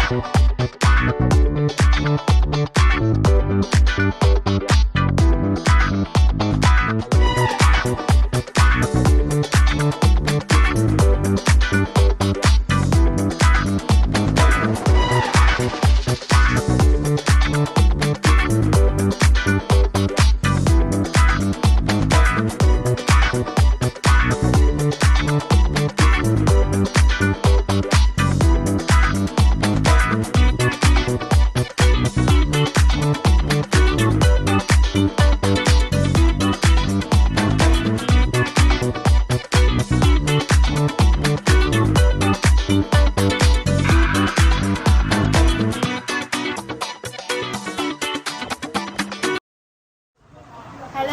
Hello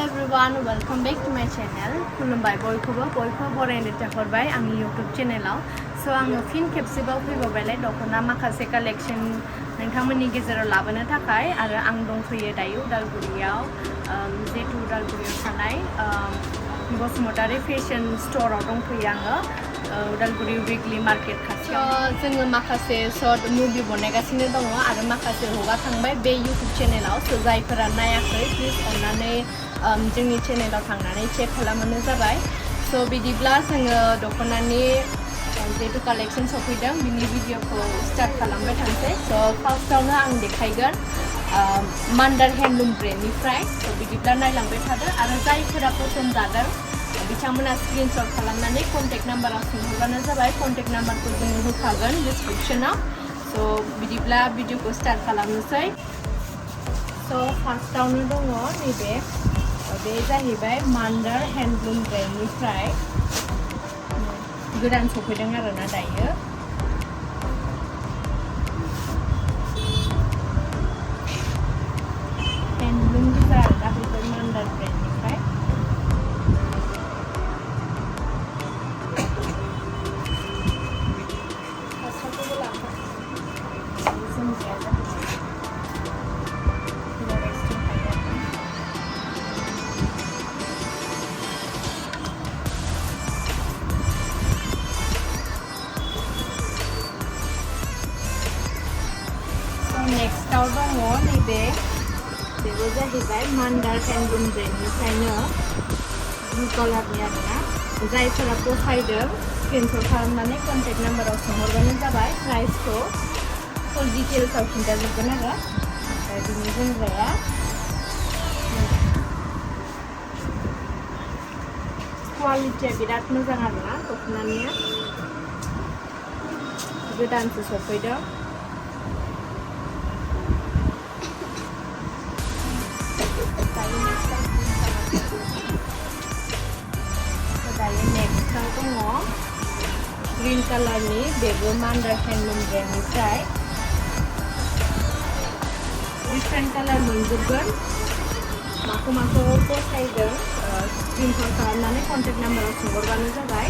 everyone, welcome back to my channel. खुलुमबाय बयखौबो बरायनो थाहरबाय आंनि YouTube चेनेलाव. So आङो फिन खेबसेबाव फैबावबायलाय दख'ना माखासे कालेक्शन नोंथांमोननि गेजेराव लाबोनो थाखाय आरो आं दंफैयो दायो उदालगुरियाव जिहेतु उदालगुरियाव थानाय बसुमतारी फेशन स्ट'राव दंफैयो आङो उदालगुरि विकलि मार्केट खाथियाव. जोङो माखासे शर्ट मुभि बनायगासिनो दङ आरो माखासे हगारखांबाय बे YouTube चेनेलाव. So जायफोरा नायाखै प्लिज अननानै जोंनि चेनेलाव थांनानै चेक खालामनो जाबाय. So बिदिब्ला जोङो दख'नानि जिहेतु कालेक्शन सफैदों बिनि भिडिअखौ स्टार्ट खालामबाय थानोसै. So फार्स्टआवनो आं देखायगोन मान्दार हेन्डलुम ब्रेन्डनिफ्राय. So बिदिब्ला नायलांबाय थादो आरो जायफोरा पसन्द जादों बिथांमोना स्क्रिनशट खालामनानै कन्टेक्ट नाम्बाराव सोंहरबानो जाबाय. कन्टेक्ट नाम्बारखौ जोङो होखागोन डिसक्रिपशनाव. So बिदिब्ला भिडिअखौ स्टार्ट खालामनोसै. So फार्स्टआवनो दङ नैबे बे जाहैबाय मान्दार हेन्डलुम ब्रेन्डनिफ्राय गोदान सफैदों आरोना दायो. हेन्डलुम गोजा आरोना बेफोर मान्दार ब्रेन्डनिफ्राय. नेक्स्टआव दङ नैबे बेबो जाहैबाय मान्दार हेन्डलुम ब्रेन्डनिफ्रायनो ब्लु कालारनि आरोना. जायफोरा फसायदों स्क्रिनशट खालामनानै कन्टेक्ट नाम्बाराव सोंहरबानो जाबाय. प्राइसखौ फुल डिटेल्सआव खिन्थाजोबगोन आरो. ओमफ्राय बिनि जोमग्राया क्वालिटिया बिराद मोजां आरोना दख'नानिया. गोदानसो सफैदों. दायो नेक्स्टआव दङ ग्रीन कालारनि बेबो मान्दार हेन्डलुम ब्रेन्डनिफ्राय. डिफरेन्ट कालार मोनजोबगोन. माखौ फसायदों स्क्रिनशट खालामनानै कन्टेक्ट नाम्बाराव सोंहरबानो जाबाय.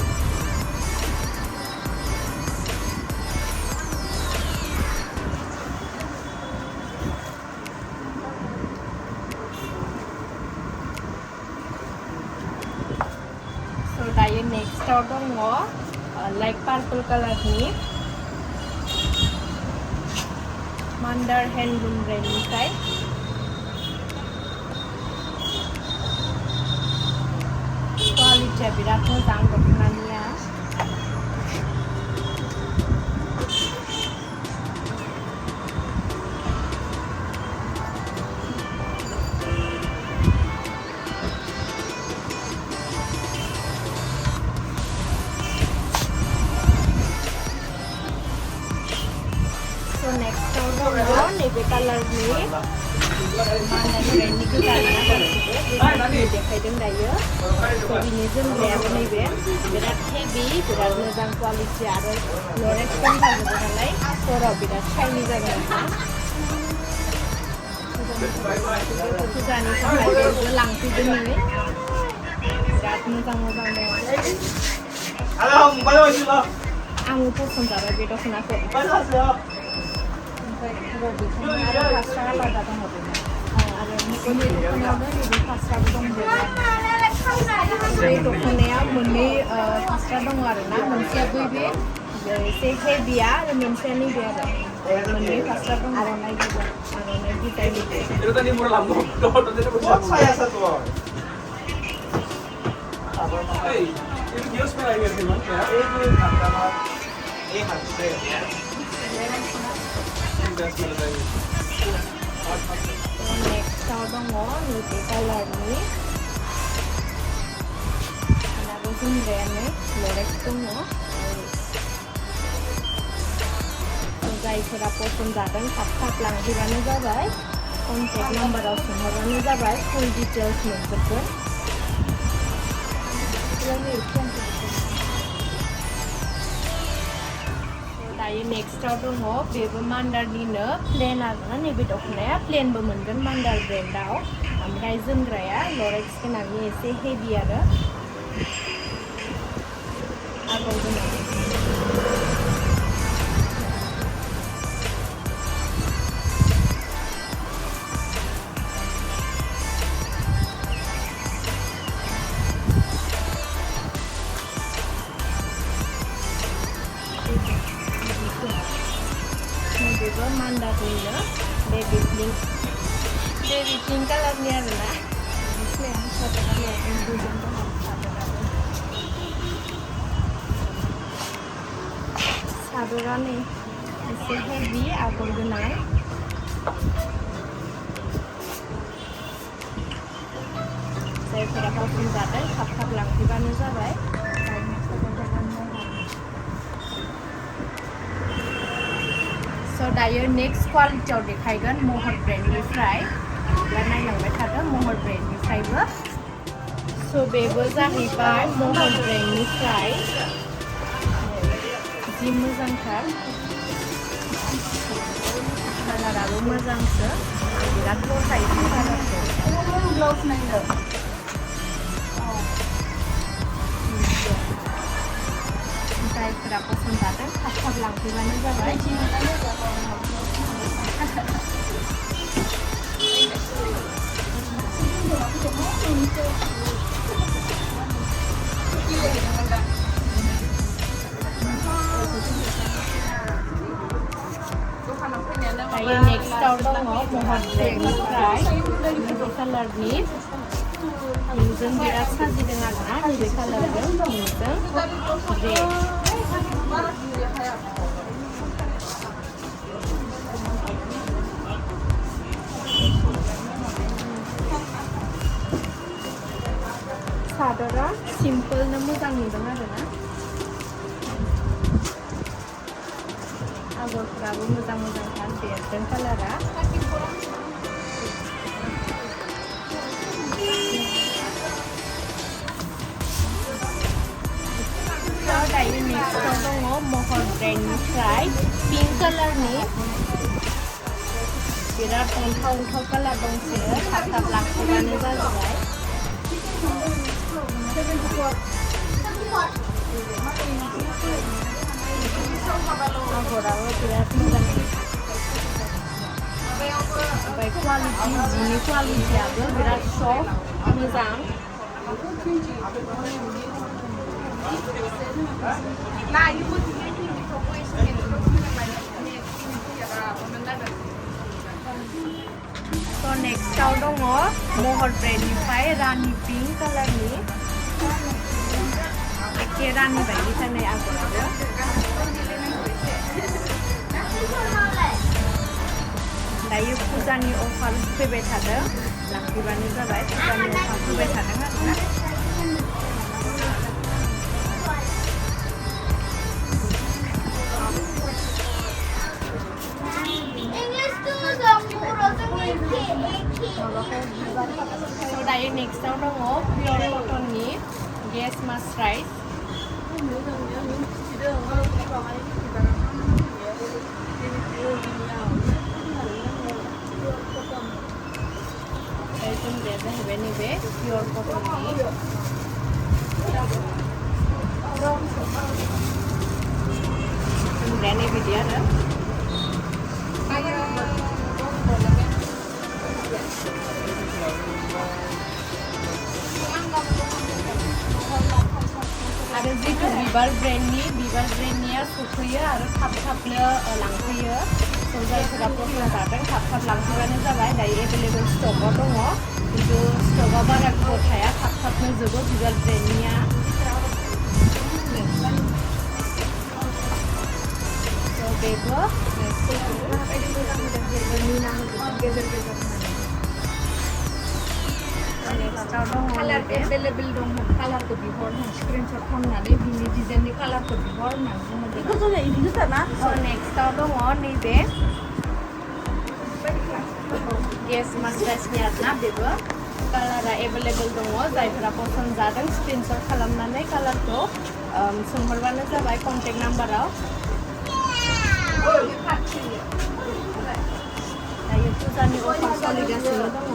दायो नेक्स्टआव दङ लाइक पार्पल कालारनि मान्दार हेन्डलुम ब्रेन्डनिफ्राय. क्वालिटिया बिराद मोजां दख'नानिया. नेक्स्टआव दङ नैबे कालारनि मान्दार ब्रेन्डनि गोजाना गासिबो देखायदों दायो. बिनि जोमग्रायाबो नैबे बिराद हेभि बिराद मोजां क्वालिटि आरो लरेक्स दंखाजोबो नालाय स्ट'राव बिराद शाइनि जागोन आरोना. फुजानि थाखाय बेबो लांफैदों नोङो. बिराद मोजां दङ. आंबो पसन्द जाबाय बे दख'नाखौ. आरो फास्रा आलादा दङ आरो नैबे दख'नायावनो नैबे फास्राबो दंजोबो. बे दख'नाया मोननै फास्रा दङ आरोना. मोनसेया बै बे एसे हेभिया आरो मोनसेया नैबे आरो मोननै फास्रा दं आर'नाइ design Itu tadi murah lambung. Kalau tadi Buat saya satu orang. Hei, itu kios merah ya teman ya. Ini makanan handset ya. Sudah selesai. next tahu dong nude color ni ada pun brand Lorex dong जायफोरा पसन्द जादों थाब लांफैबानो जाबाय contact नाम्बाराव सोंहरबानो जाबाय फुल details मोनजोबगोन दायो नेक्स्टआव दङ बेबो मान्दारनिनो प्लेन आरोना नैबे दख'नाया प्लेनबो मोनगोन मान्दार ब्रेन्डआव ओमफ्राय जोमग्राया लरेक्स गोनांनि एसे हेभि आरो आगर गोनां बेबो मान्दारनिनो बेबी पिंक कालारनि आरोना सादरा नै एसे हेभि आगर गोनां जायफोरा पसन्द जादों थाब लांफैबानो जाबाय स' दायो नेक्स्ट क्वालिटियाव देखायगोन महर ब्रेन्डनिफ्राय दा नायलांबाय थादों महर ब्रेन्डनिफ्रायबो स' बेबो जाहैबाय महर ब्रेन्डनिफ्राय जि मोजांथार कालाराबो मोजांसो बिराद फसायो कालारखौ ब्लाउस नायनो जायफोरा पसन्द जादों थाब लांफैबानो जाबाय दायो नेक्स्टआव दङ महर ब्रेन्डनिफ्राय नैबे कालारनि पिंकजों बिराद साजिदों आरोना नैबे कालारजों पिंकजों रेड सादरा सिम्पोलनो मोजां नुदों आरोना आगरफ्राबो मोजांथार बेरदों कालारा दायो नेक्स्टआव दङ महर ब्रेन्डनिफ्राय पिंक कालारनि बिराद अन्थाव कालार दंसोयो थाब लांफैबानो जाबाय आगराबो बिराद मोजां ओमफ्राय जिनि क्वालिटियाबो बिराद सफ्ट मोजां स' नेक्स्टआव दङ महर ब्रेन्डनिफ्राय रानि पिंक कालारनि एखे रानि बायदि जानाय आगराबो दायो फुजानि अफार फैबाय थादों लांफैबानो जाबाय फुजानि अफार फैबाय थादों आरोना दायो नेक्स्टआव दङ पियर कटननि गेस मास्राइज जोमग्राया जाहैबाय नैबे पियर कटननि जोमग्राया नैबिदि आरो आरो जिथु बिबार ब्रेन्डनिया सफैयो आरो थाब-थाबनो लांफैयो। स' जायफोरा पसन जादों थाब-थाब लांफैबानो जाबाय। दायो एभेलेबल स्टकआव दङ, खिन्थु स्टकआव बारा गोबाव थाया, थाब-थाबनो जोबो बिबार ब्रेन्डनिया। स' बेबो कालार एभेलेबल दंमोन, कालारखौ बिहरनो स्क्रिनशट खालामनानै बिनि डिजाइननि कालारखौ बिहर होननानै बुङो। नेक्स्टआव दङ नैबे गेस मास्टार्सनि आरोना, बेबो कालारा एभेलेबल दङ। जायफोरा पसन जादों स्क्रिनशट खालामनानै कालारखौ सोंहरबानो जाबाय कन्टेक्ट नाम्बाराव। दायो फुजानि अफार सोलिगासिनो दङ।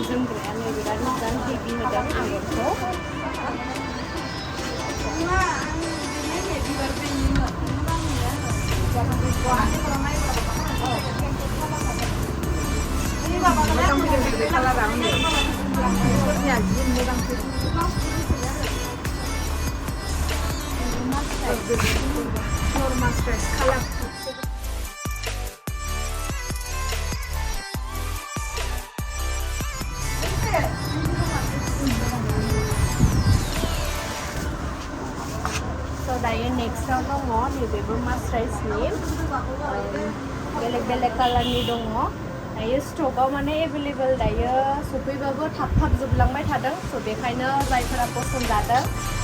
जोमग्रायानो बिराद मोजां हेभि होदों आगरखौ। दायो नेक्स्टआव दङ नैबेबो मास्राइसनि बेलेग कालारनि दङ। दायो स्टकआव माने एभेलेबल दायो सफैबाबो थाब जोबलांबाय थादों। स' बेखायनो जायफोरा पसन जादों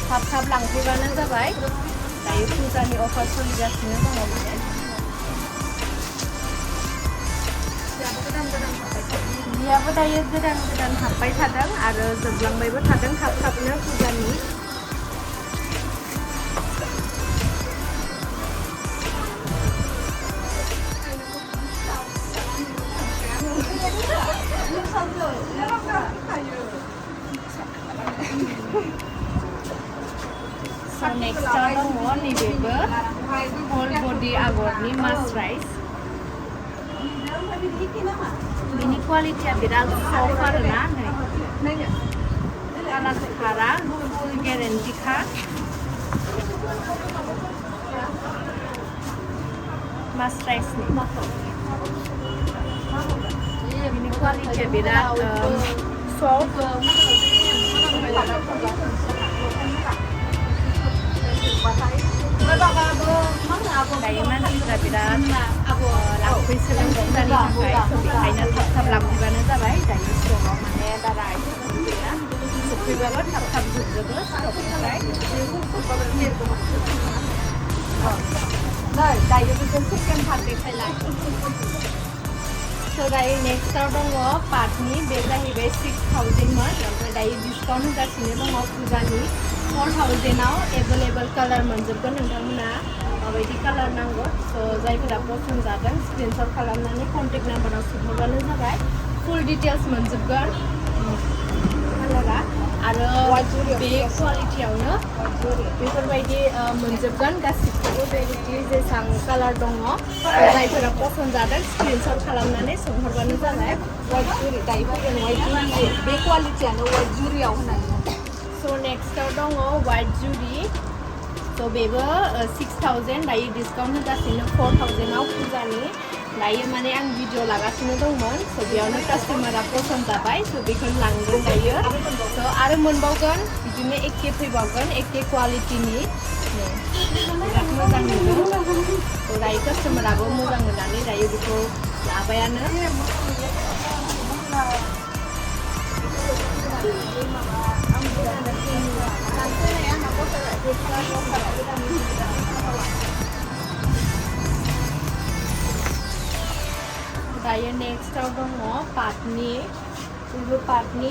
थाब लांफैबानो जाबाय। दायो फुजानि अफार सोलिगासिनो दङ माने। जियाबो दायो गोदान हाबबाय थादों आरो जोबलांबायबो थादों थाब-थाबनो फुजानि। नेक्स्टआव दङ नैबेबो होल बडि आगरनि मास्राइस। बिनि क्वालिटिया बिराद सफ्ट आरोना, नै कालार खारा, फुल गेरेन्टिखा। मास्राइसनि बिनि क्वालिटिया बिराद सफ्ट। दायो मानसिफ्रा बिराद लांफैसोदों फुजानि थाखाय, स' बेखायनो थाब लांफैबानो जाबाय। दायो स्टकआव माने बारा आइटेम गैया, सफैबाबो थाब जोबजोबो स्टकनिफ्राय। दायो बेखौ सेकेन्ड पार्ट देखायलाय। स' दायो नेक्स्टआव दङ पाटनि, बे जाहैबाय 6000मोन, ओमफ्राय दायो डिसकाउन्ट होगासिनो दङ फुजानि। 4000आव एभेलेबल कालार मोनजोबगोन नोंथांमोना माबायदि कालार नांगौ। स' जायफोरा पसन जादों स्क्रिनशट खालामनानै कन्टेक्ट नाम्बाराव सोंहरबानो जाबाय। फुल डिटेल्स मोनजोबगोन कालारा, आरो बे क्वालिटियावनो बेफोरबायदि मोनजोबगोन गासिखौबो। बेबायदि जेसां कालार दङ जायफोरा पसन जादों स्क्रिनशट खालामनानै सोंहरबानो जाबाय। वाइट जुरि दायो फैगोन, वाइट जुरि बे क्वालिटियानो वाइट जुरियाव होनानै। स' नेक्स्टआव दङ वाइट जुरि। स' बेबो 6000, दायो डिसकाउन्ट होगासिनो 4000आव फुजानि। दायो माने आं भिडिअ लागासिनो दंमोन, स' बेयावनो कास्टमारा पसन जाबाय, स' बेखौनो लांदों दायो। स' आरो मोनबावगोन बिदिनो एखे फैबावगोन, एखे क्वालिटिनि बिराद मोजां नुदों। स' दायो कास्टमाराबो मोजां मोननानै दायो बेखौ लाबायानो। दायो नेक्स्टआव दङ पाटनि, बेबो पाटनि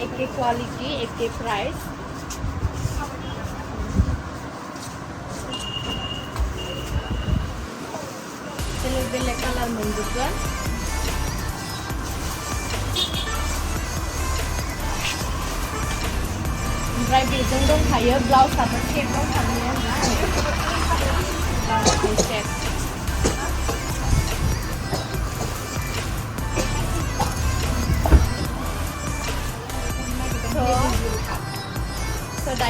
एखे क्वालिटि एखे प्राइस। बेलेग कालार मोनजोबगोन। ओमफ्राय बेजों दंखायो ब्लाउसआबो सेट दंखायो ब्लाउसनि सेट।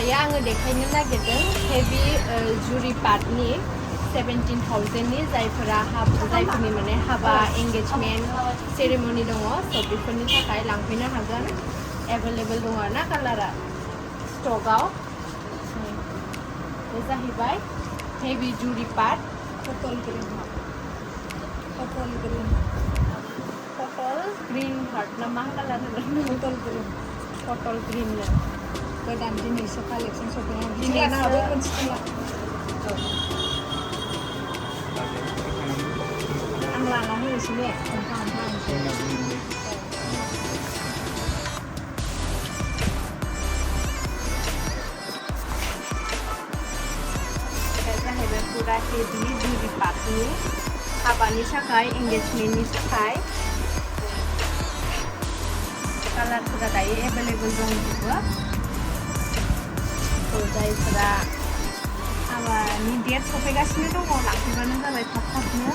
दायो आङो देखायनो नागिरदों हेभि जुरि पाटनि 17,000नि जायफोरनि माने हाबा एंगेजमेन्ट सेरेमनि दङ स' बेफोरनि थाखाय लांफैनो हागोन एभेलेबल दङ आरोना कालारा स्टकआव बे जाहैबाय हेभि जुरि पाट पटल ग्रीन हार्ट ना मा कालार होनो पटल ग्रीन गोदान दिनैसो कालेक्सन सफैनाय दिनै लानो हागोन मोनसे आं लाना होनोसै ने खोन्था जाहैबाय पुरा हेभि जुरि पाटनि हाबानि थाखाय एंगेजमेन्टनि थाखाय कालारफोरा दायो एभेलेबल दंजोबो जायफोरा हाबानि डेट सफैगासिनो दङ लांफैबानो जाबाय थाब थाबनो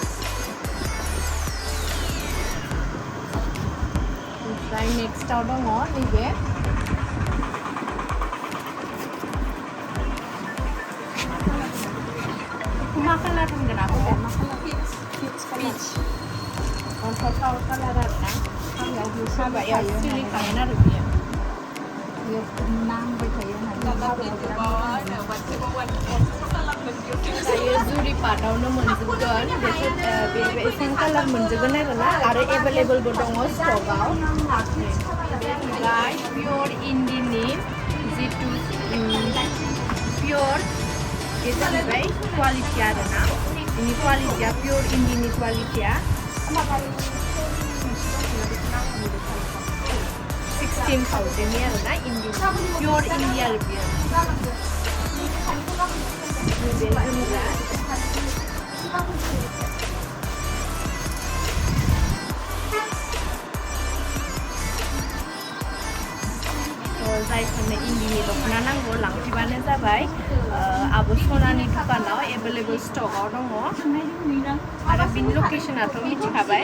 ओमफ्राय नेक्स्टआव दङ नैबे मा कालार होनगोन आब' मा कालार पिच अन्थाव कालार आरोना हाबायाव सोलिखागोन आरो बियो नांबाय थायो दायो जुरि पाटआवनो मोनजोबगोन बे सेम कालार मोनजोबगोन आरो एभेलेबलबो दङ स्टकआव जाहैबाय पियर इन्डिनि जितु पियर बे जाहैबाय क्वालिटि आरोना बेनि क्वालिटिया पियर इन्डिनि क्वालिटिया 16,000नि आरोना इन्दि पियर इन्दि आरो बियो बे जोमग्रा जायफोरनो इन्दिनि दख'ना नांगौ लांफैबानो जाबाय आब' सनानि दुकानाव एभेलेबल स्टकआव दङ आरो बिनि लकेसनाथ' मिथिखाबाय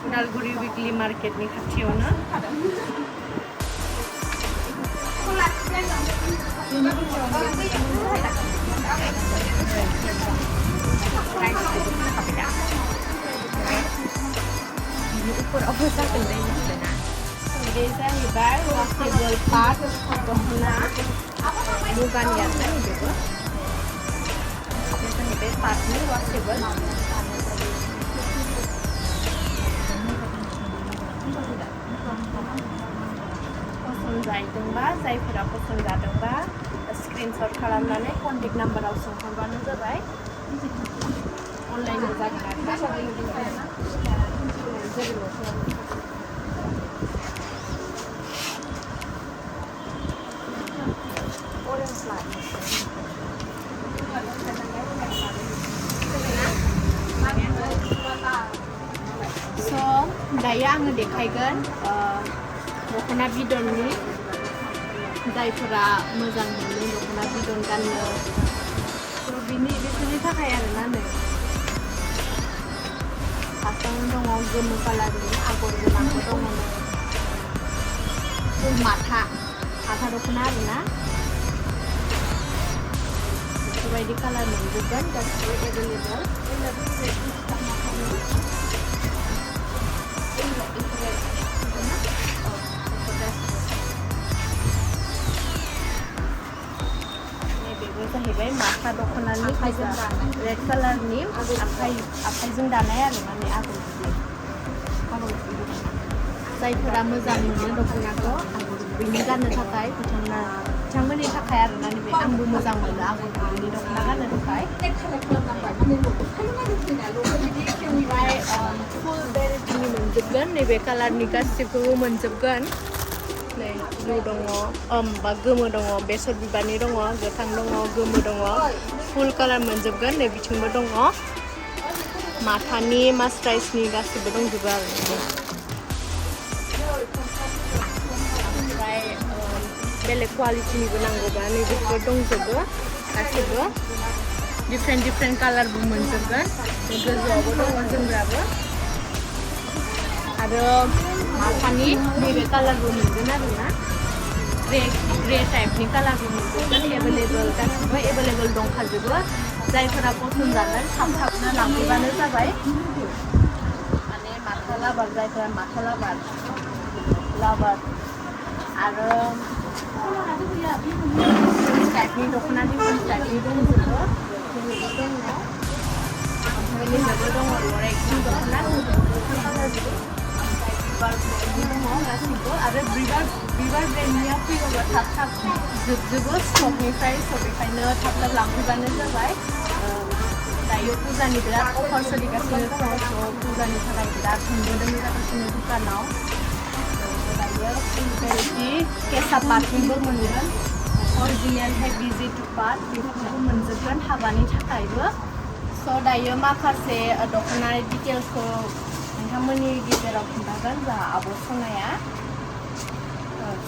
उदालगुरि उइकलि मार्केटनि खाथियावनो उपरावबो जागोन दे मिथिबायना बे जाहैबाय वाशेबल पाट दख'ना मुगानि आरोना बेबो बे जाहैबाय पाटनि वाशेबल पसन्द जादोंबा जायफोरा पसन्द जादोंबा स्क्रिनशट खालामनानै कन्टेक्ट नाम्बाराव सोंहरबानो जाबाय अनलाइनबो जागोन आरो दायो आङो देखायगोन दख'ना बिदननि जायफोरा मोजां मोनो दख'ना बिदन गाननो बिसोरनि थाखाय आरोना नै फार्स्टआवनो दङ गोमो कालारनि आगर गोनांबो दङ माथा दख'ना आरोना बेफोरबायदि कालार मोनजोबगोन गासिबो एभेलेबल बेबो जाहैबाय माथा दख'नानि रेड कालारनि आखाइजों दानाय आरो माने आगर जायफोरा मोजां मोनो दख'नाखौ बिनि गाननो थाखाय बिथांमोननि थाखाय आरोना नैबे आंबो मोजां मोनो आगर गुबैनि दख'ना गाननो थाखाय ओमफ्राय फुल भेराइटिनि मोनजोबगोन नैबे कालारनि गासिबखौबो मोनजोबगोन नै ब्लु दङ बा गोमो दङ बेसर बिबारनि दङ गोथां दङ गोमो दङ फुल कालार मोनजोबगोन नै बिथिंबो दङ माथानि मास्राइसनि गासिबो दंजोबो आरो ओमफ्राय बेलेग क्वालिटिनिबो नांगौबा नैबेफोर दंजोबो गासिबो डिफरेन्ट कालारबो मोनजोबगोन गोजौआवबो दङ जोमग्राबो आरो माथानि नैबे कालारबो मोनगोन आरोना ग्रे टाइपनि कालारबो मोनजोबगोन एभेलेबल गासिबो एभेलेबल दंखाजोबो जायफोरा पसन्द जागोन थाब थाबनो लांफैबानो जाबाय माने माथा लाबार जायफोरा माथा लाबार आरो टाइपनि दख'ना डिफारेन्ट टाइपनि दंजोबो ओमफ्राय नैबेबो दङ लरेक्सनि दख'ना बिबार दङ गासिबो आरो बिबार ब्रेन्डनिया फैयोबा थाब थाब जोबजोबो स्टकनिफ्राय स' बेखायनो थाब थाब लांफैबानो जाबाय दायो फुजानि बिराद अफार सोलिगासिनो दङ स' फुजानि थाखाय बिराद होंगो जागासिनो दुकानाव दायो बेबायदि केसा पाटनिबो मोनगोन अरिजिनेल हेभि जितु पाट बेफोरखौबो मोनजोबगोन हाबानि थाखायबो स' दायो माखासे दख'ना डिटेल्सखौ नोंथांमोननि गेजेराव खिन्थागोन जा आब' सनाया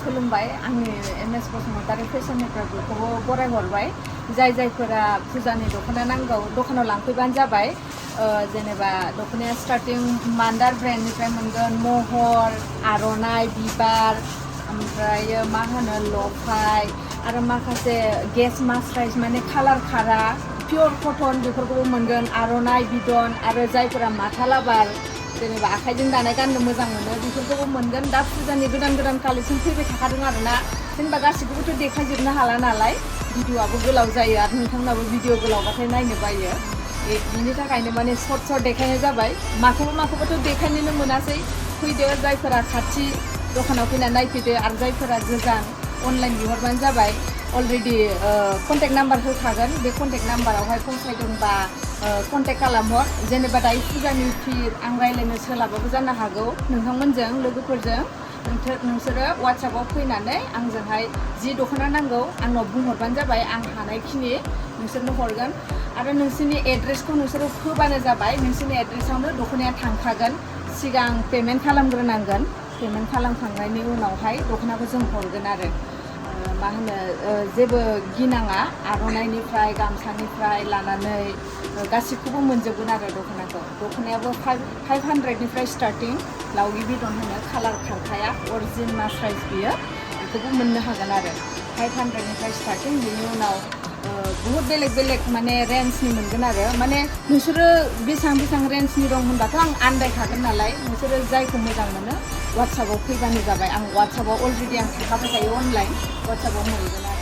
खुलुमबाय आंनि MS बसुमतारी फेशननिफ्राय बेखौबो बरायहरबाय जायफोरा फुजानि दख'ना नांगौ दखानाव लांफैबानो जाबाय जेनेबा दख'नाया स्टार्टिं मान्दार ब्रेन्डनिफ्राय मोनगोन महर आर'नाइ बिबार ओमफ्राय मा होनो लफाय आरो माखासे गेस मास्राइज माने कालार खारा पियर कटन बेफोरखौबो मोनगोन आर'नाइ बिदन आरो जायफोरा माथा लाबार जेनेबा आखाइजों दानाय गाननो मोजां मोनो बेफोरखौबो मोनगोन दा फुजानि गोदान कालेक्सन फैबाय थाखादों आरोना जेनेबा गासिखौबोथ' देखायजोबनो हाला नालाय भिडिअ'आबो गोलाव जायो आरो नोंथांनाबो भिडिअ' गोलावबाथाय नायनो बायो बिनि थाखायनो माने सर्ट देखायनाय जाबाय माखौबाथ' देखायनोनो मोनासै फैदो जायफोरा खाथि दखानाव फैनानै नायफैदो आरो जायफोरा गोजान अनलाइन बिहरबानो जाबाय अलरेडि कन्टेक्ट नाम्बार होखागोन बे कन्टेक्ट नाम्बारावहाय फसायदोंबा कन्टेक्ट खालामहर जेनेबा दायो फुजानि फिर आं रायज्लायनो सोलाबाबो जानो हागौ नोंथांमोनजों लोगोफोरजों नोंसोरो वाट्सएपआव फैनानै आंजोंहाय जि दख'ना नांगौ आंनाव बुंहरबानो जाबाय आं हानायखिनि नोंसोरनो हरगोन आरो नोंसोरनि एड्रेसखौ नोंसोरो होबानो जाबाय नोंसोरनि एड्रेसावनो दख'नाया थांखागोन सिगां पेमेन्ट खालामग्रोनांगोन पेमेन्ट खालामखांनायनि उनावहाय दख'नाखौ जों हरगोन आरो मा होनो जेबो गिनाङा आर'नाइनिफ्राय गामसानिफ्राय लानानै गासिखौबो मोनजोबगोन आरो दख'नायाबो 500निफ्राय स्टार्टिं लावगि बिदन होनो कालार खारखाया अरिजिन मास्राइज बियो बेखौबो मोननो हागोन आरो 500निफ्राय स्टार्टिं बिनि उनाव बहुत बेलेग माने रेन्जनि मोनगोन आरो माने नोंसोरो बेसेबां रेन्जनि दं होनबाथ' आं आन्दायखागोन नालाय नोंसोरो जायखौ मोजां मोनो वाट्सएपआव फैबानो जाबाय आं वाट्सएपआव अलरेडि आं थाखाबाय थायो अनलाइन वाट्सएपआव मोनगोन आरो